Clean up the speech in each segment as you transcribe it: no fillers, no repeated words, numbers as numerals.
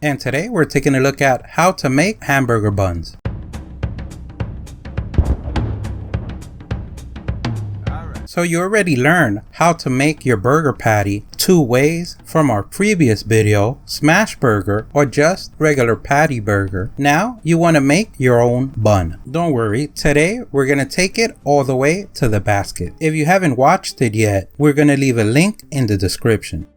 and today we're taking a look at how to make hamburger buns. So you already learned how to make your burger patty 2 ways from our previous video, smash burger or just regular patty burger. Now you want to make your own bun. Don't worry, today we're going to take it all the way to the basket. If you haven't watched it yet, we're going to leave a link in the description.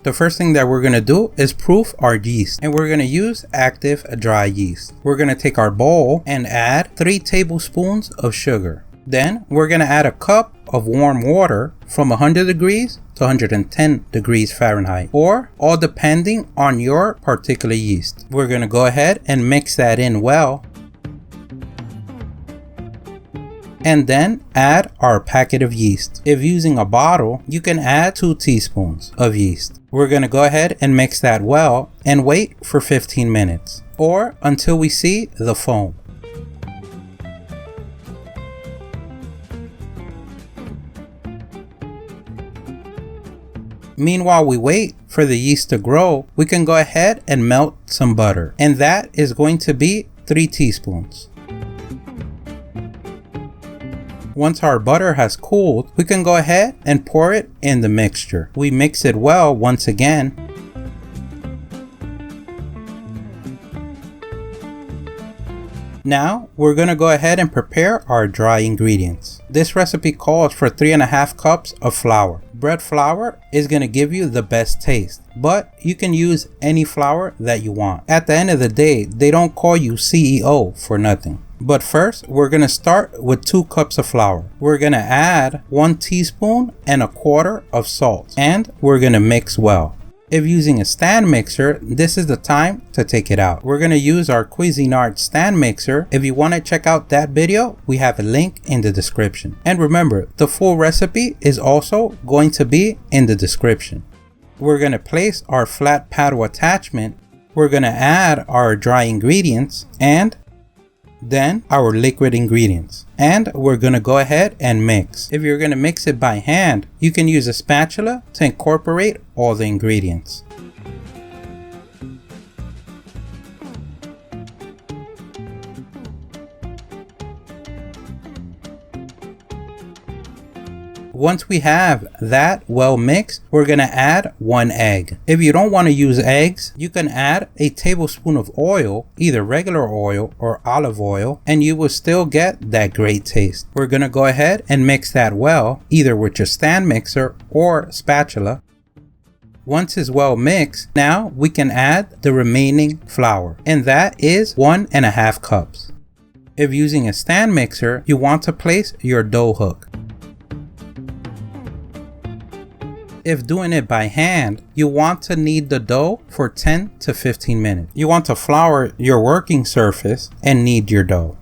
The first thing that we're going to do is proof our yeast, and we're going to use active dry yeast. We're going to take our bowl and add 3 tablespoons of sugar. Then we're going to add a cup of warm water from 100 degrees to 110 degrees Fahrenheit, or all depending on your particular yeast. We're going to go ahead and mix that in well, and then add our packet of yeast. If using a bottle, you can add 2 teaspoons of yeast. We're going to go ahead and mix that well and wait for 15 minutes or until we see the foam. Meanwhile we wait for the yeast to grow, we can go ahead and melt some butter, and that is going to be 3 teaspoons. Once our butter has cooled, we can go ahead and pour it in the mixture. We mix it well once again. Now we're going to go ahead and prepare our dry ingredients. This recipe calls for 3.5 cups of flour. Bread flour is going to give you the best taste, but you can use any flour that you want. At the end of the day, they don't call you CEO for nothing. But first, we're going to start with 2 cups of flour. We're going to add 1 teaspoon and 1/4 of salt, and we're going to mix well. If using a stand mixer, this is the time to take it out. We're going to use our Cuisinar stand mixer. If you want to check out that video, we have a link in the description. And remember, the full recipe is also going to be in the description. We're going to place our flat paddle attachment. We're going to add our dry ingredients and then our liquid ingredients, and we're going to go ahead and mix. If you're going to mix it by hand, you can use a spatula to incorporate all the ingredients. Once we have that well mixed, we're going to add 1 egg. If you don't want to use eggs, you can add a tablespoon of oil, either regular oil or olive oil, and you will still get that great taste. We're going to go ahead and mix that well, either with your stand mixer or spatula. Once it's well mixed, now we can add the remaining flour, and that is 1.5 cups. If using a stand mixer, you want to place your dough hook. If doing it by hand, you want to knead the dough for 10 to 15 minutes. You want to flour your working surface and knead your dough.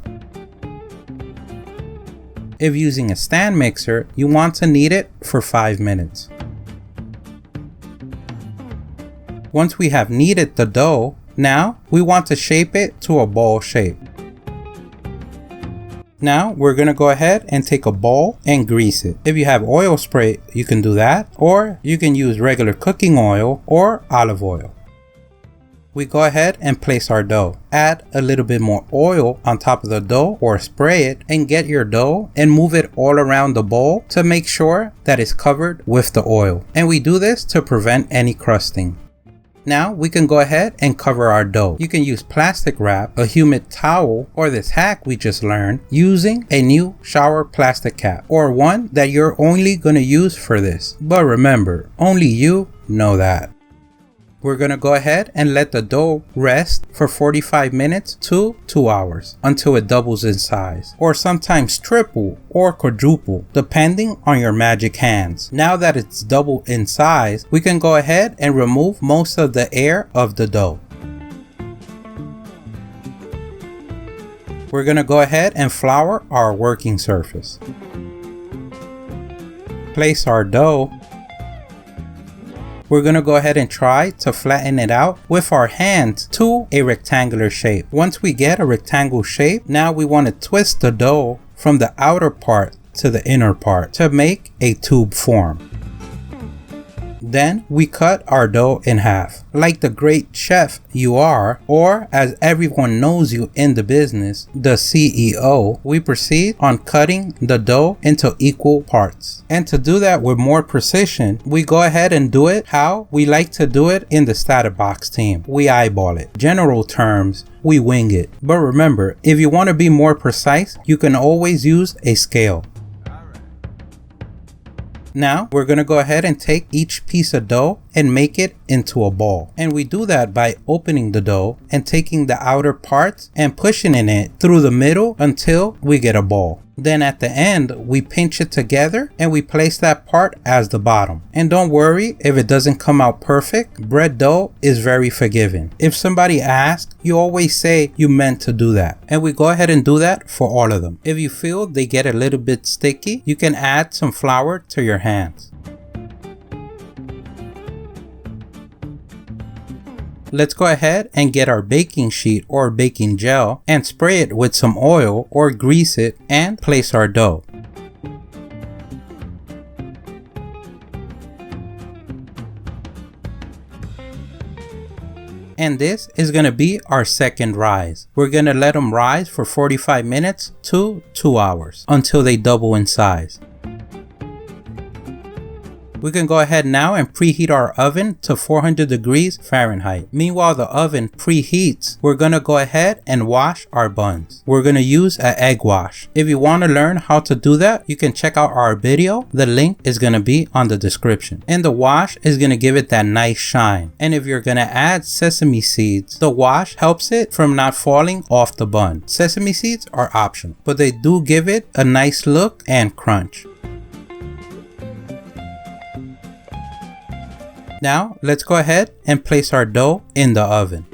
If using a stand mixer, you want to knead it for 5 minutes. Once we have kneaded the dough, now we want to shape it to a ball shape. Now we're going to go ahead and take a bowl and grease it. If you have oil spray, you can do that, or you can use regular cooking oil or olive oil. We go ahead and place our dough. Add a little bit more oil on top of the dough or spray it, and get your dough and move it all around the bowl to make sure that it's covered with the oil. And we do this to prevent any crusting. Now we can go ahead and cover our dough. You can use plastic wrap, a humid towel, or this hack we just learned using a new shower plastic cap, or one that you're only going to use for this. But remember, only you know that. We're going to go ahead and let the dough rest for 45 minutes to 2 hours until it doubles in size, or sometimes triple or quadruple depending on your magic hands. Now that it's double in size, we can go ahead and remove most of the air of the dough. We're going to go ahead and flour our working surface. Place our dough. We're going to go ahead and try to flatten it out with our hands to a rectangular shape. Once we get a rectangle shape, now we want to twist the dough from the outer part to the inner part to make a tube form. Then we cut our dough in half. Like the great chef you are, or as everyone knows you in the business, the CEO, we proceed on cutting the dough into equal parts. And to do that with more precision, we go ahead and do it how we like to do it in the StatUpBox team. We eyeball it. General terms, we wing it. But remember, if you want to be more precise, you can always use a scale. Now we're going to go ahead and take each piece of dough and make it into a ball. And we do that by opening the dough and taking the outer parts and pushing in it through the middle until we get a ball. Then at the end, we pinch it together and we place that part as the bottom. And don't worry if it doesn't come out perfect. Bread dough is very forgiving. If somebody asks, you always say you meant to do that. And we go ahead and do that for all of them. If you feel they get a little bit sticky, you can add some flour to your hands. Let's go ahead and get our baking sheet or baking gel and spray it with some oil or grease it and place our dough. And this is going to be our second rise. We're going to let them rise for 45 minutes to 2 hours until they double in size. We can go ahead now and preheat our oven to 400 degrees Fahrenheit. Meanwhile the oven preheats, we're going to go ahead and wash our buns. We're going to use an egg wash. If you want to learn how to do that, you can check out our video. The link is going to be on the description. And the wash is going to give it that nice shine. And if you're going to add sesame seeds, the wash helps it from not falling off the bun. Sesame seeds are optional, but they do give it a nice look and crunch. Now let's go ahead and place our dough in the oven.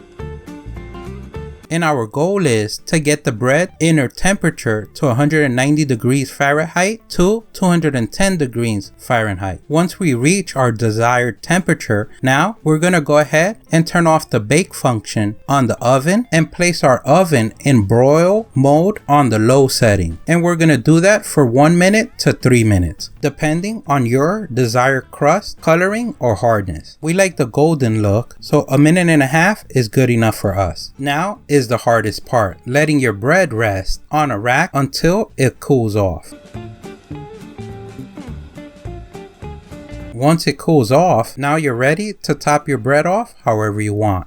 And our goal is to get the bread inner temperature to 190 degrees Fahrenheit to 210 degrees Fahrenheit. Once we reach our desired temperature, now we're going to go ahead and turn off the bake function on the oven and place our oven in broil mode on the low setting. And we're going to do that for 1 minute to 3 minutes, depending on your desired crust, coloring, or hardness. We like the golden look, so 1.5 minutes is good enough for us. Now is the hardest part, letting your bread rest on a rack until it cools off. Once it cools off, now you're ready to top your bread off however you want.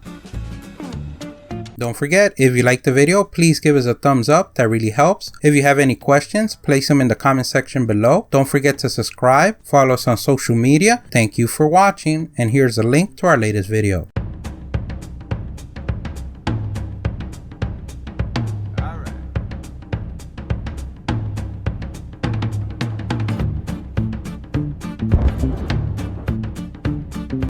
Don't forget, if you liked the video, please give us a thumbs up. That really helps. If you have any questions, place them in the comment section below. Don't forget to subscribe, follow us on social media. Thank you for watching, and here's a link to our latest video.